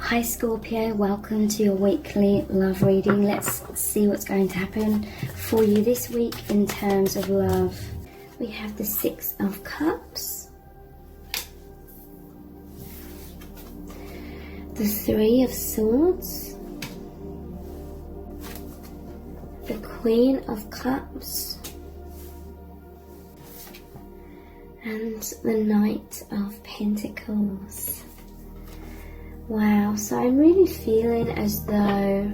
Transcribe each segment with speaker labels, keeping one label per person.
Speaker 1: Hi Scorpio, welcome to your weekly love reading. Let's see what's going to happen for you this week in terms of love. We have the Six of Cups, the Three of Swords, the Queen of Cups, and the Knight of Pentacles. Wow, so I'm really feeling as though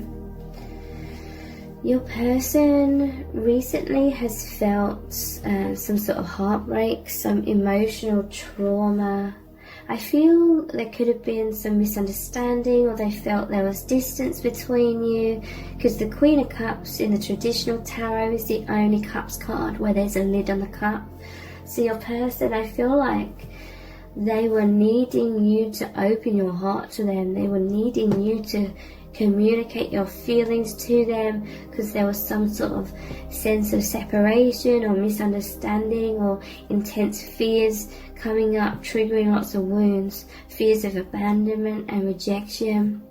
Speaker 1: your person recently has felt some sort of heartbreak, some emotional trauma. I feel there could have been some misunderstanding, or they felt there was distance between you, because the Queen of Cups in the traditional tarot is the only cups card where there's a lid on the cup. So your person, I feel like they were needing you to open your heart to them. They were needing you to communicate your feelings to them, because there was some sort of sense of separation or misunderstanding or intense fears coming up, triggering lots of wounds, fears of abandonment and rejection.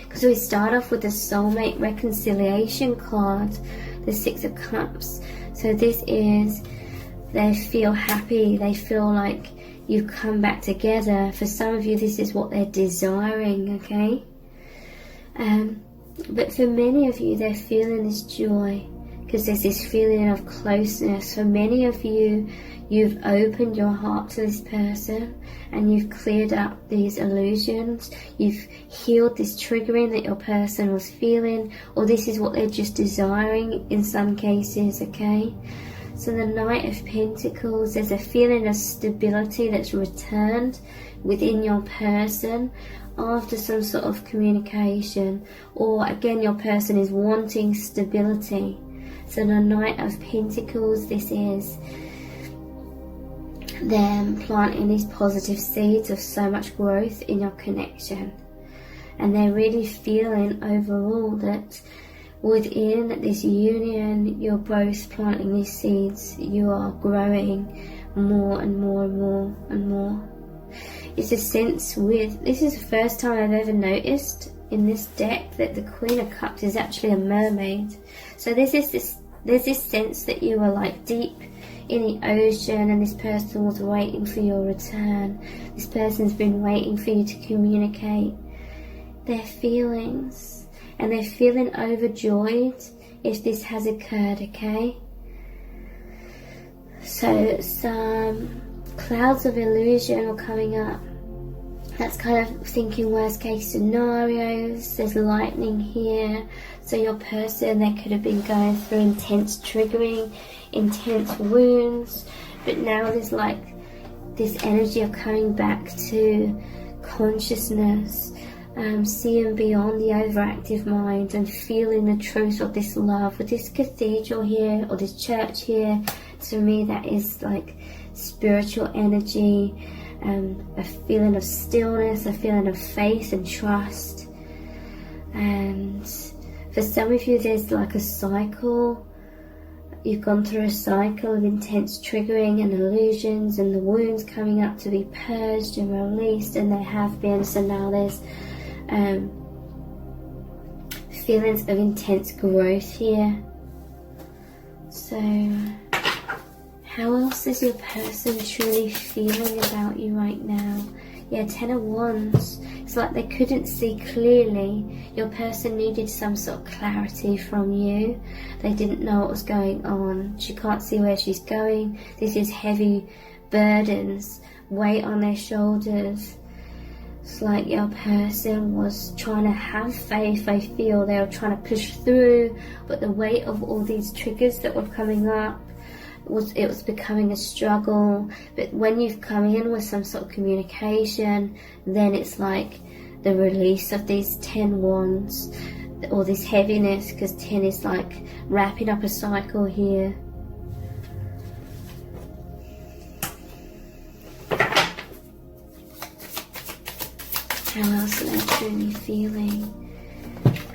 Speaker 1: Because we start off with the soulmate reconciliation card, the Six of Cups. So this is, they feel happy, they feel like you've come back together. For some of you, this is what they're desiring, okay? But for many of you, they're feeling this joy, because there's this feeling of closeness. For many of you, you've opened your heart to this person and you've cleared up these illusions. You've healed this triggering that your person was feeling, or this is what they're just desiring in some cases, okay? So the Knight of Pentacles, there's a feeling of stability that's returned within your person after some sort of communication, or again your person is wanting stability. So the Knight of Pentacles, this is them planting these positive seeds of so much growth in your connection, and they're really feeling overall that within this union, you're both planting these seeds. You are growing more and more and more and more. It's a sense with, this is the first time I've ever noticed in this deck that the Queen of Cups is actually a mermaid. So there's this sense that you are like deep in the ocean, and this person was waiting for your return. This person's been waiting for you to communicate their feelings. And they're feeling overjoyed if this has occurred, okay? So some clouds of illusion are coming up. That's kind of thinking worst case scenarios. There's lightning here. So your person, they could have been going through intense triggering, intense wounds. But now there's like this energy of coming back to consciousness. Seeing beyond the overactive mind and feeling the truth of this love. With this cathedral here, or this church here, to me that is like spiritual energy, a feeling of stillness, a feeling of faith and trust. And for some of you, there's like a cycle. You've gone through a cycle of intense triggering and illusions, and the wounds coming up to be purged and released, and they have been. So now there's feelings of intense growth here. So how else is your person truly feeling about you right now? Yeah, Ten of Wands. It's like they couldn't see clearly. Your person needed some sort of clarity from you. They didn't know what was going on. She can't see where she's going. This is heavy burdens, weight on their shoulders. It's like your person was trying to have faith. I feel they were trying to push through, but the weight of all these triggers that were coming up, it was becoming a struggle. But when you've come in with some sort of communication, then it's like the release of these 10 wands, or this heaviness, because 10 is like wrapping up a cycle here. How else are they truly feeling?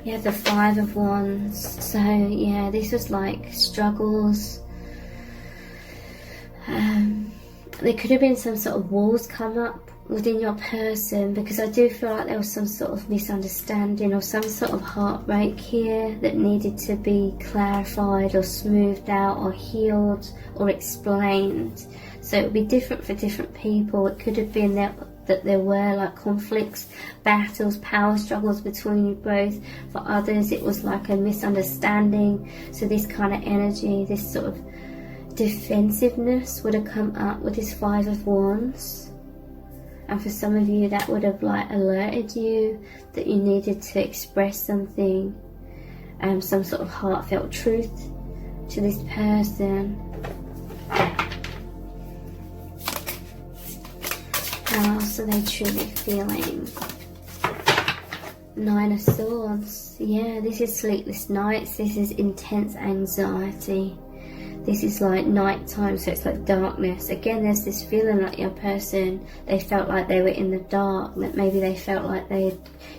Speaker 1: You have the Five of Wands. So yeah, this was like struggles. There could have been some sort of walls come up within your person, because I do feel like there was some sort of misunderstanding or some sort of heartbreak here that needed to be clarified or smoothed out or healed or explained. So it would be different for different people. It could have been that there were like conflicts, battles, power struggles between you both. For others it was like a misunderstanding. So this kind of energy, this sort of defensiveness would have come up with this Five of Wands. And for some of you, that would have like alerted you that you needed to express something, some sort of heartfelt truth to this person. How else are they truly feeling? Nine of Swords. Yeah, this is sleepless nights. This is intense anxiety. This is like nighttime, so it's like darkness. Again, there's this feeling like your person, they felt like they were in the dark, that maybe they felt like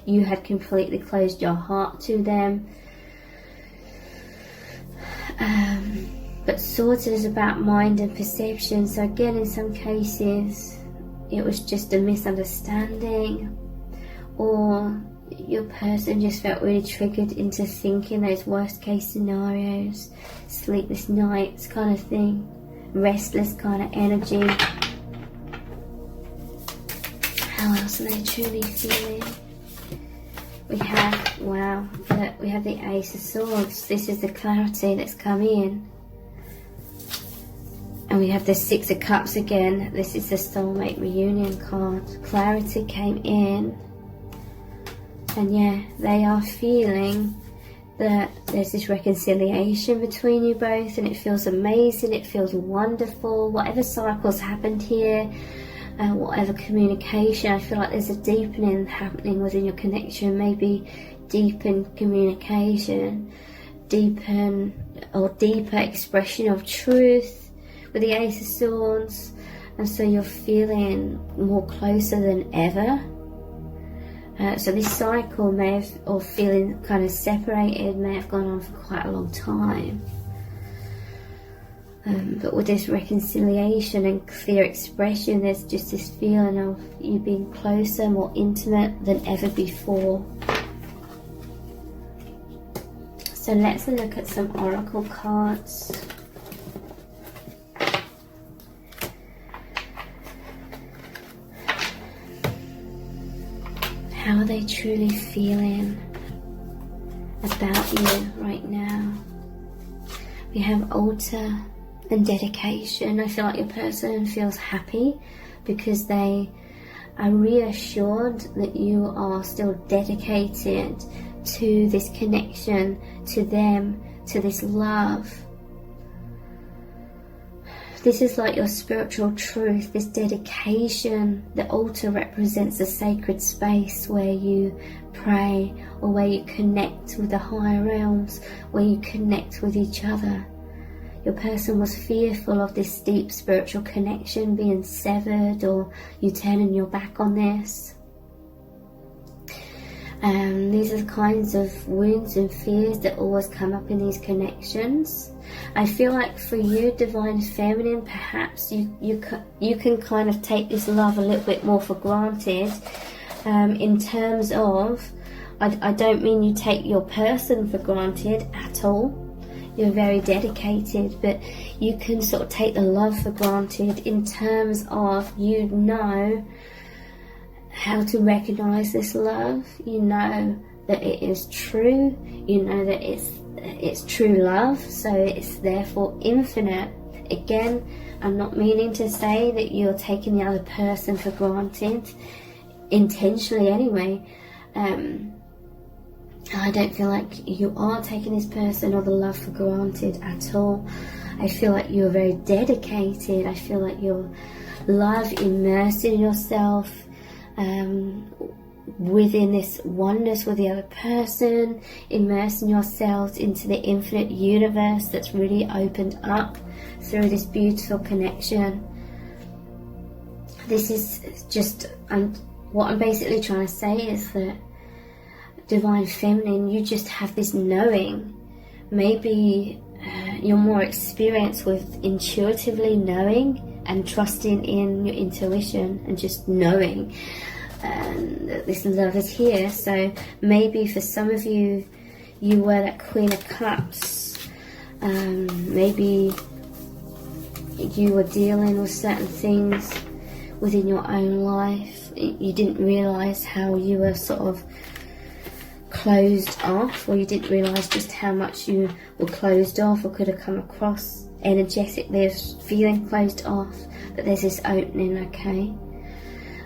Speaker 1: you had completely closed your heart to them. But Swords is about mind and perception. So again, in some cases, it was just a misunderstanding, or your person just felt really triggered into thinking those worst case scenarios, sleepless nights kind of thing, restless kind of energy. How else are they truly feeling? We have, wow, look, we have the Ace of Swords. This is the clarity that's come in. And we have the Six of Cups again. This is the soulmate reunion card. Clarity came in. And yeah, they are feeling that there's this reconciliation between you both, and it feels amazing, it feels wonderful. Whatever cycles happened here, whatever communication, I feel like there's a deepening happening within your connection. Maybe deepen communication, deeper expression of truth with the Ace of Swords. And so you're feeling more closer than ever. So this cycle may have, or feeling kind of separated, may have gone on for quite a long time. But with this reconciliation and clear expression, there's just this feeling of you being closer, more intimate than ever before. So let's look at some oracle cards. How are they truly feeling about you right now? We have altar and dedication. I feel like your person feels happy because they are reassured that you are still dedicated to this connection, to them, to this love. This is like your spiritual truth, this dedication. The altar represents a sacred space where you pray, or where you connect with the higher realms, where you connect with each other. Your person was fearful of this deep spiritual connection being severed, or you turning your back on this. These are the kinds of wounds and fears that always come up in these connections. I feel like for you, Divine Feminine, perhaps you can kind of take this love a little bit more for granted, in terms of, I don't mean you take your person for granted at all. You're very dedicated, but you can sort of take the love for granted in terms of, you know how to recognize this love. You know that it is true. You know that it's true love, so it's therefore infinite. Again, I'm not meaning to say that you're taking the other person for granted, intentionally anyway. I don't feel like you are taking this person or the love for granted at all. I feel like you're very dedicated. I feel like your love, immersing yourself within this oneness with the other person, immersing yourselves into the infinite universe that's really opened up through this beautiful connection. This is just, what I'm basically trying to say is that, Divine Feminine, you just have this knowing. Maybe you're more experienced with intuitively knowing and trusting in your intuition and just knowing that this love is here. So maybe for some of you, you were that Queen of Cups. Maybe you were dealing with certain things within your own life. You didn't realize how you were sort of closed off, or you didn't realize just how much you were closed off, or could have come across energetically as feeling closed off. But there's this opening, okay?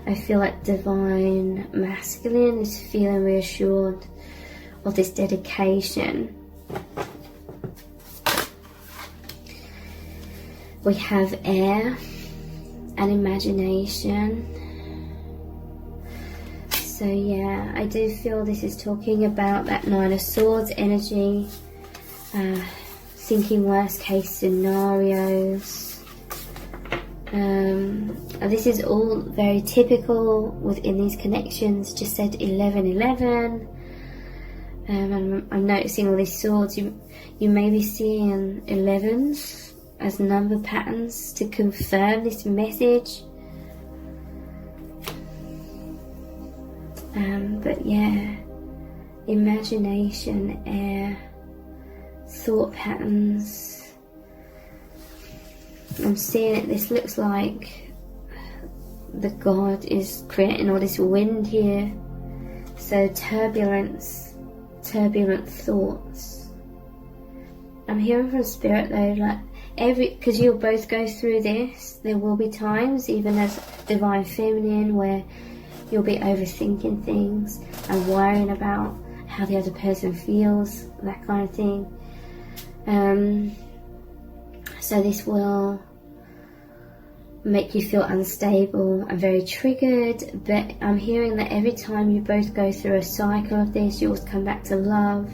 Speaker 1: I feel like divine masculine is feeling reassured of this dedication. We have air and imagination. So yeah, I do feel this is talking about that Nine of Swords energy, thinking worst case scenarios. This is all very typical within these connections. Just said 1111. I'm noticing all these swords. You may be seeing 11s as number patterns to confirm this message. But yeah, imagination, air, thought patterns. I'm seeing it. This looks like the god is creating all this wind here. So turbulence, turbulent thoughts. I'm hearing from spirit though, like because you'll both go through this, there will be times, even as divine feminine, where you'll be overthinking things and worrying about how the other person feels, that kind of thing. So this will make you feel unstable and very triggered, but I'm hearing that every time you both go through a cycle of this, you always come back to love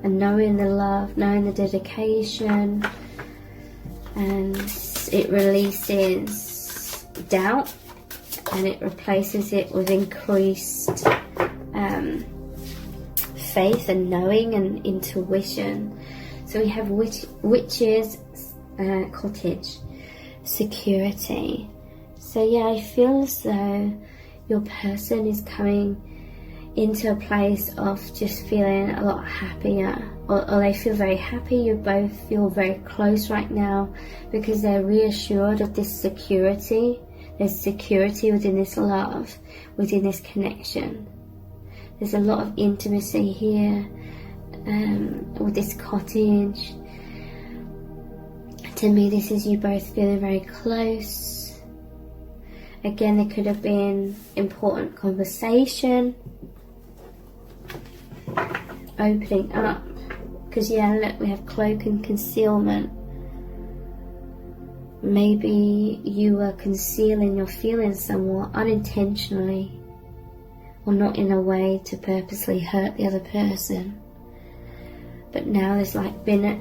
Speaker 1: and knowing the love, knowing the dedication, and it releases doubt and it replaces it with increased faith and knowing and intuition. So we have witches, cottage, security. So yeah, I feel as though your person is coming into a place of just feeling a lot happier, or they feel very happy. You both feel very close right now because they're reassured of this security. There's security within this love, within this connection. There's a lot of intimacy here with this cottage. To me, this is you both feeling very close. Again, there could have been important conversation, opening up. Because yeah, look, we have cloak and concealment. Maybe you were concealing your feelings somewhat unintentionally, or not in a way to purposely hurt the other person. But now there's like been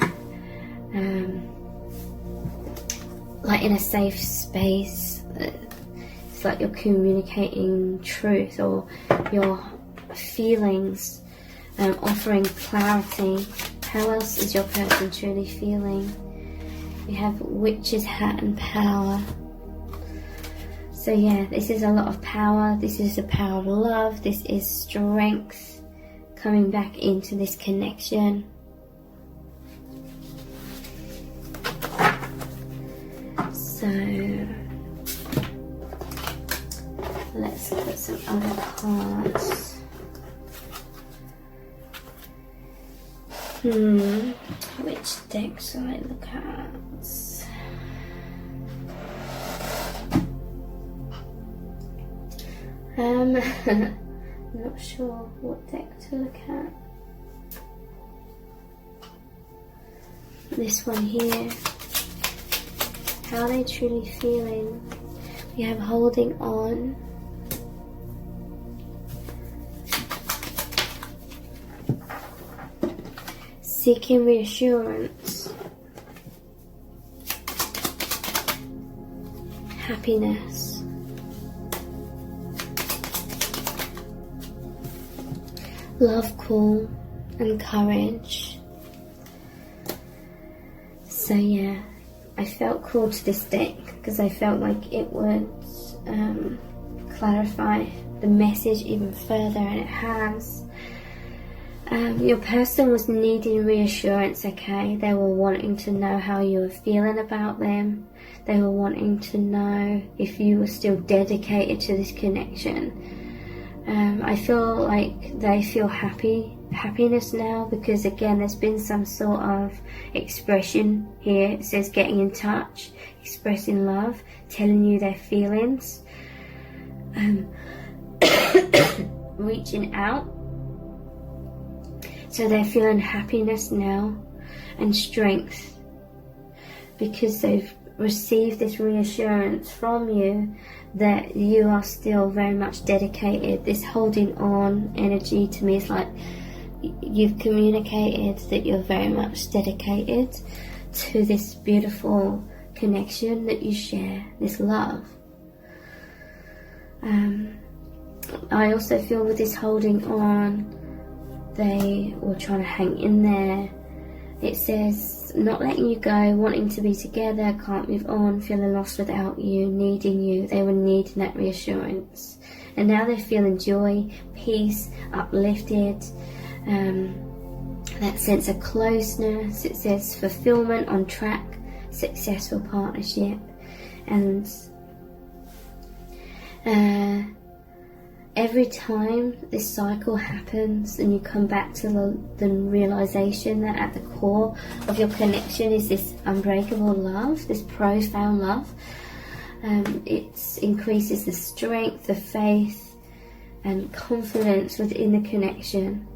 Speaker 1: like in a safe space. It's like you're communicating truth or your feelings, offering clarity. How else is your person truly feeling? We have witch's hat and power. So yeah, this is a lot of power. This is the power of love. This is strength coming back into this connection. So let's put some other cards. Which deck shall I look at? I'm not sure what deck to look at. This one here. How are they truly feeling? We have holding on. Seeking reassurance. Happiness. Love call and courage. So yeah, I felt called to this deck because I felt like it would clarify the message even further, and it has. Your person was needing reassurance, okay? They were wanting to know how you were feeling about them. They were wanting to know if you were still dedicated to this connection. I feel like they feel happiness now, because again, there's been some sort of expression here. It says getting in touch, expressing love, telling you their feelings, reaching out. So they're feeling happiness now and strength, because they've received this reassurance from you that you are still very much dedicated. This holding on energy to me is like you've communicated that you're very much dedicated to this beautiful connection that you share, this love. I also feel with this holding on, they were trying to hang in there. It says not letting you go, wanting to be together, can't move on, feeling lost without you, needing you. They were needing that reassurance, and now they're feeling joy, peace, uplifted, that sense of closeness. It says fulfillment, on track, successful partnership. And every time this cycle happens and you come back to the realization that at the core of your connection is this unbreakable love, this profound love, it increases the strength, the faith and confidence within the connection.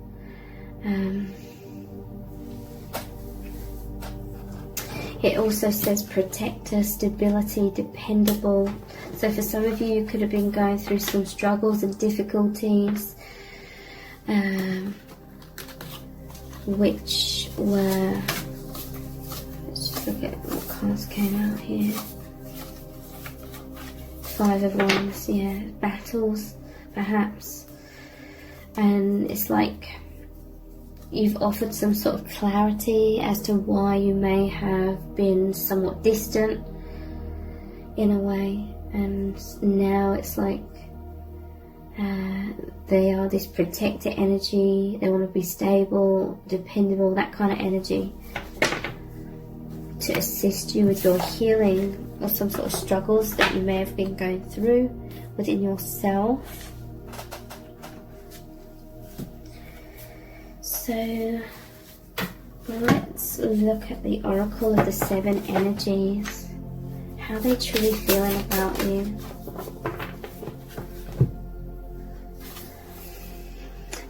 Speaker 1: It also says protector, stability, dependable. So for some of you, you could have been going through some struggles and difficulties, which were, let's just look at what cards came out here. 5 of Wands, yeah, battles perhaps. And it's like you've offered some sort of clarity as to why you may have been somewhat distant in a way, and now it's like they are this protector energy. They want to be stable, dependable, that kind of energy, to assist you with your healing or some sort of struggles that you may have been going through within yourself. So let's look at the Oracle of the 7 energies. How are they truly feeling about you?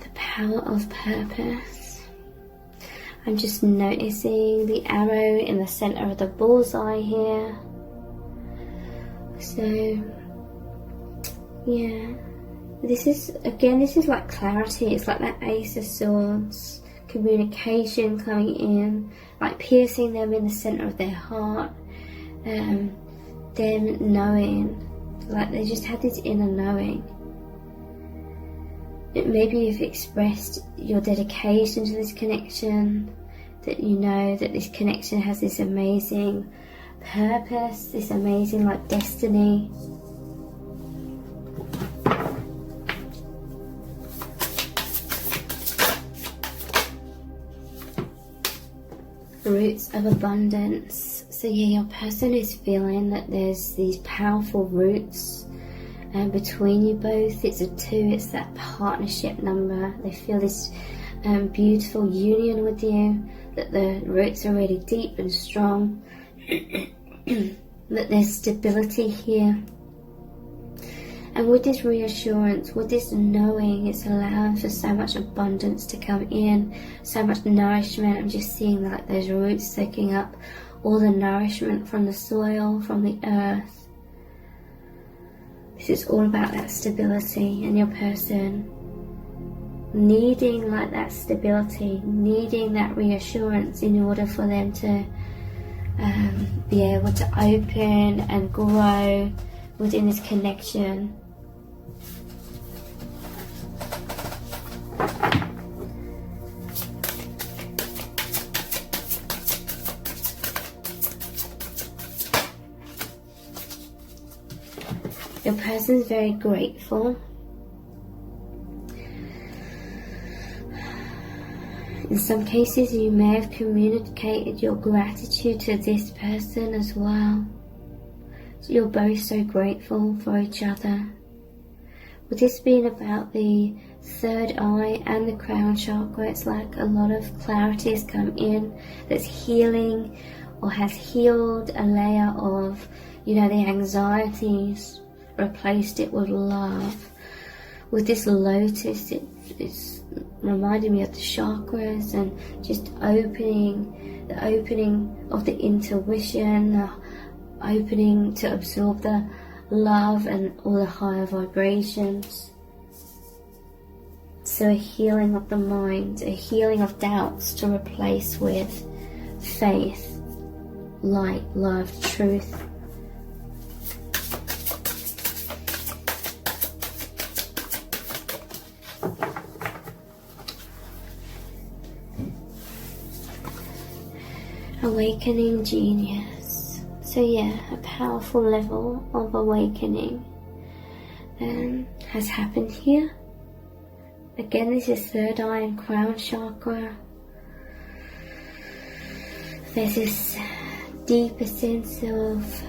Speaker 1: The power of purpose. I'm just noticing the arrow in the center of the bullseye here. So yeah, this is like clarity. It's like that Ace of Swords, communication coming in, like piercing them in the center of their heart, them knowing, like they just had this inner knowing. Maybe you've expressed your dedication to this connection, that you know that this connection has this amazing purpose, this amazing like destiny. Roots of abundance. So yeah, your person is feeling that there's these powerful roots between you both. It's a 2, it's that partnership number. They feel this beautiful union with you, that the roots are really deep and strong, that there's stability here. And with this reassurance, with this knowing, it's allowing for so much abundance to come in, so much nourishment. I'm just seeing like those roots soaking up all the nourishment from the soil, from the earth. This is all about that stability, and your person needing like that stability, needing that reassurance in order for them to be able to open and grow within this connection. Your person's very grateful. In some cases, you may have communicated your gratitude to this person as well. So you're both so grateful for each other. With this being about the third eye and the crown chakra, it's like a lot of clarity has come in that's healing or has healed a layer of, the anxieties, replaced it with love. With this lotus, it's reminding me of the chakras and just the opening of the intuition, the opening to absorb the love and all the higher vibrations. So a healing of the mind, a healing of doubts to replace with faith, light, love, truth. Awakening genius. So yeah, a powerful level of awakening has happened here. Again, this is third eye and crown chakra. There's this deeper sense of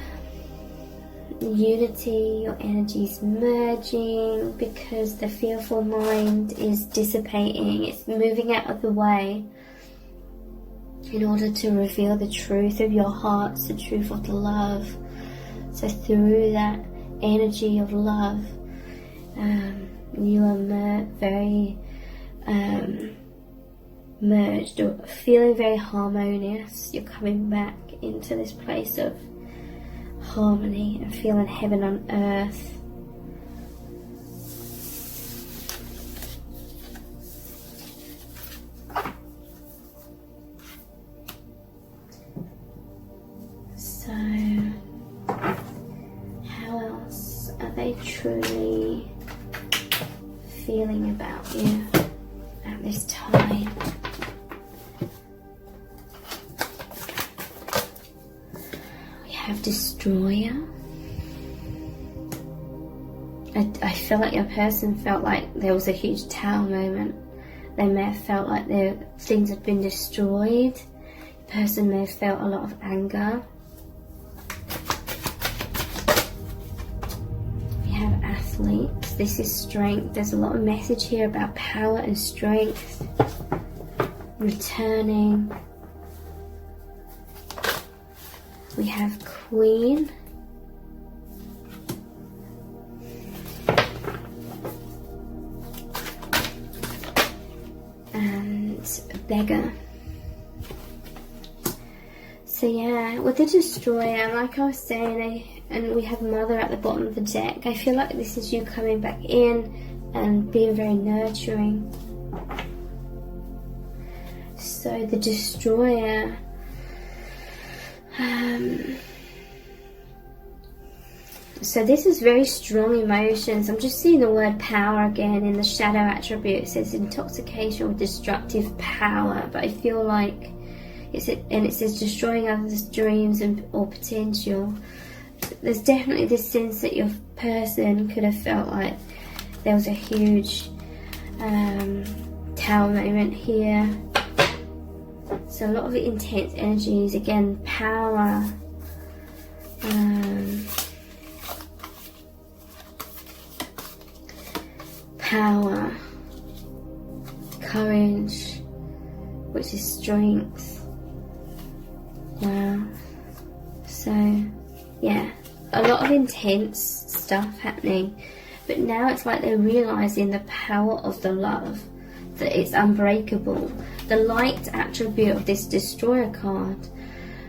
Speaker 1: unity, your energies merging because the fearful mind is dissipating, it's moving out of the way in order to reveal the truth of your hearts, the truth of the love. So through that energy of love, you are very merged, or feeling very harmonious. You're coming back into this place of harmony and feeling heaven on earth. So, how else are they truly feeling about you at this time? We have Destroyer. I feel like your person felt like there was a huge tower moment. They may have felt like things had been destroyed. The person may have felt a lot of anger. Athletes. This is strength. There's a lot of message here about power and strength returning. We have Queen. And Beggar. So yeah, with the Destroyer, like I was saying, and we have Mother at the bottom of the deck, I feel like this is you coming back in and being very nurturing. So the Destroyer, so this is very strong emotions. I'm just seeing the word power again in the shadow attribute. It says intoxication with destructive power, but I feel like it says destroying others' dreams or potential. There's definitely this sense that your person could have felt like there was a huge tower moment here. So a lot of intense energies, again, power, courage, which is strength. Wow. So yeah, a lot of intense stuff happening, but now it's like they're realizing the power of the love, that it's unbreakable. The light attribute of this Destroyer card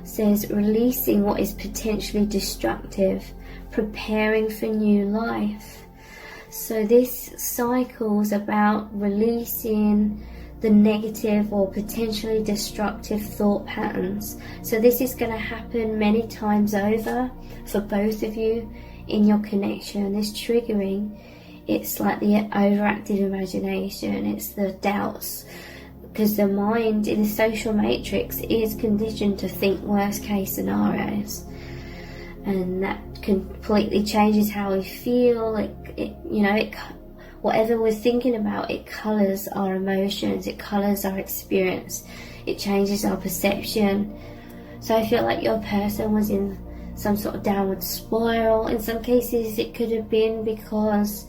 Speaker 1: says releasing what is potentially destructive, preparing for new life. So this cycle is about releasing the negative or potentially destructive thought patterns. So this is going to happen many times over for both of you in your connection. This triggering, it's like the overactive imagination, it's the doubts, because the mind in the social matrix is conditioned to think worst case scenarios. and that completely changes how we feel. Whatever we're thinking about, it colours our emotions, it colours our experience, it changes our perception. So I feel like your person was in some sort of downward spiral. In some cases it could have been because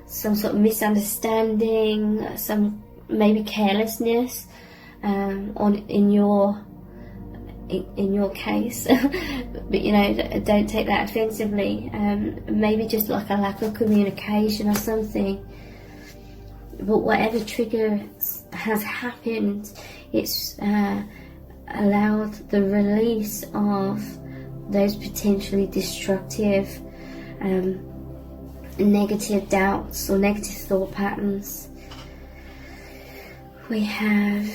Speaker 1: some sort of misunderstanding, some maybe carelessness in your case. But don't take that offensively. Maybe just like a lack of communication or something. But whatever trigger has happened, it's allowed the release of those potentially destructive negative doubts or negative thought patterns. We have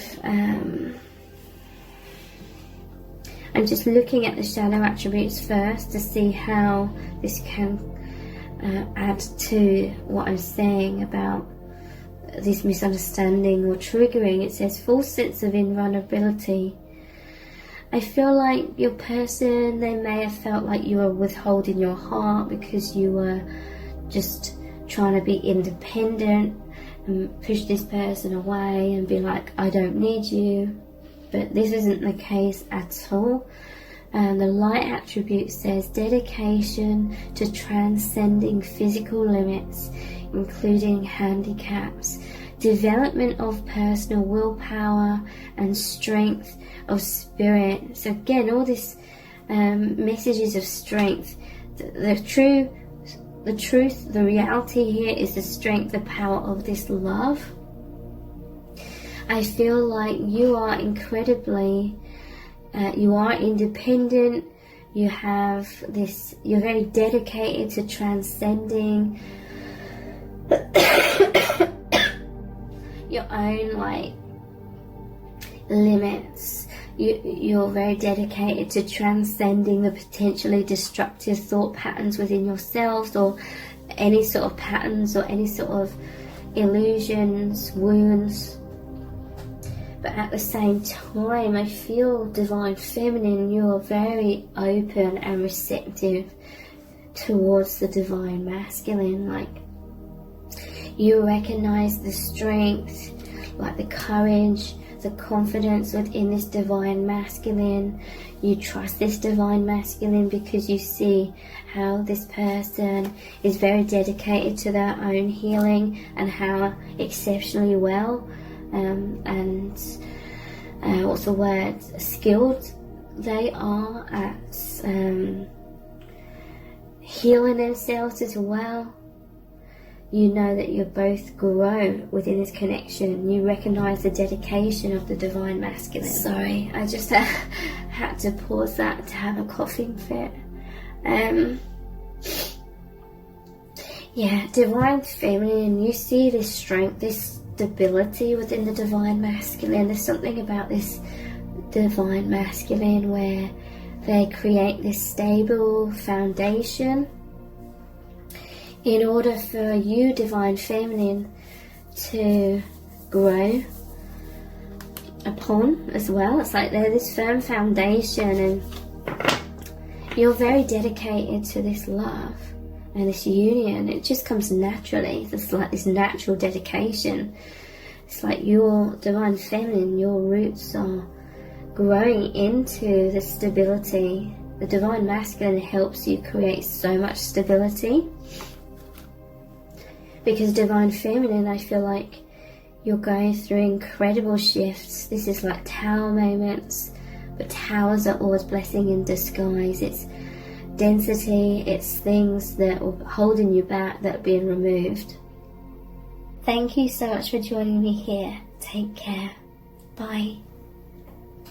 Speaker 1: I'm just looking at the shadow attributes first to see how this can add to what I'm saying about this misunderstanding or triggering. It says false sense of invulnerability. I feel like your person, they may have felt like you were withholding your heart because you were just trying to be independent and push this person away and be like, I don't need you. But this isn't the case at all. And the light attribute says dedication to transcending physical limits, including handicaps, development of personal willpower and strength of spirit. So again, all this messages of strength. The truth, the reality here is the strength, the power of this love. I feel like you are incredibly, you are independent, you have this, you're very dedicated to transcending your own limits. You're very dedicated to transcending the potentially destructive thought patterns within yourselves, or any sort of patterns or any sort of illusions, wounds. But at the same time, I feel divine feminine, you're very open and receptive towards the divine masculine. You recognize the strength, the courage, the confidence within this divine masculine. You trust this divine masculine because you see how this person is very dedicated to their own healing and how exceptionally well skilled they are at healing themselves as well. You know that you both grow within this connection. You recognize the dedication of the divine masculine. Sorry, I just had to pause that to have a coughing fit. Divine feminine, you see this strength, this stability within the divine masculine. There's something about this divine masculine where they create this stable foundation in order for you, divine feminine, to grow upon as well. It's like they're this firm foundation, and you're very dedicated to this love and this union. It just comes naturally. It's like this natural dedication. It's like your divine feminine, your roots are growing into the stability. The divine masculine helps you create so much stability, because divine feminine, I feel like you're going through incredible shifts. This is like tower moments, but towers are always blessing in disguise. It's density, it's things that are holding you back that are being removed. Thank you so much for joining me here. Take care. Bye.